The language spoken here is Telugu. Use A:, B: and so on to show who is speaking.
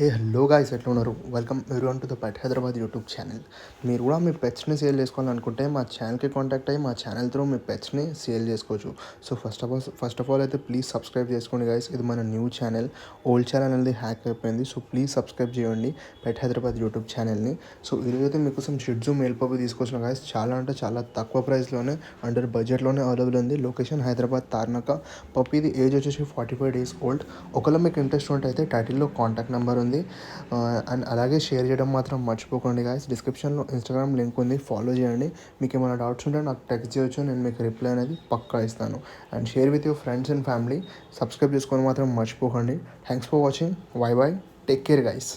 A: హలో గాయ్స్, ఎట్లా ఉన్నారు? Welcome everyone to the pet Hyderabad YouTube channel. మీరు కూడా మీ పెట్స్ని సేల్ చేసుకోవాలనుకుంటే మా ఛానల్కి కాంటాక్ట్ అయ్యి మా ఛానల్ త్రూ మీ పెట్స్ని సేల్ చేసుకోవచ్చు. సో ఫస్ట్ ఆఫ్ ఆల్ అయితే ప్లీజ్ సబ్స్క్రైబ్ చేసుకోండి గాయ్స్. ఇది మన న్యూ ఛానల్. ఓల్డ్ ఛానల్ అనేది హ్యాక్ అయిపోయింది. సో ప్లీజ్ సబ్స్క్రైబ్ చేయండి పెట్ హైదరాబాద్ యూట్యూబ్ ఛానల్ని. సో ఈరోజైతే మీకోసం షిడ్జు మేల్ పప్పి తీసుకొచ్చిన గాయ్స్. చాలా అంటే చాలా తక్కువ ప్రైస్లోనే, అండర్ బడ్జెట్లోనే అవైలబుల్ ఉంది. లొకేషన్ హైదరాబాద్ తార్నాక. పప్పీది ఏజ్ వచ్చేసి 45 days ఓల్డ్. ఒకవేళ మీకు ఇంట్రెస్ట్ ఉంటే అయితే టైటిల్లో కాంటాక్ట్ నెంబర్ ఉంది. అండ్ అలాగే షేర్ చేయడం మాత్రం మర్చిపోకండి గాయస్. డిస్క్రిప్షన్లో ఇన్స్టాగ్రామ్ లింక్ ఉంది, ఫాలో చేయండి. మీకు ఏమైనా డౌట్స్ ఉంటే నాకు టెక్స్ట్ చేయొచ్చు, నేను మీకు రిప్లై అనేది పక్కా ఇస్తాను. And share with your friends and family. Subscribe చేసుకొని మాత్రం మర్చిపోకండి. Thanks for watching. By by. Take care guys.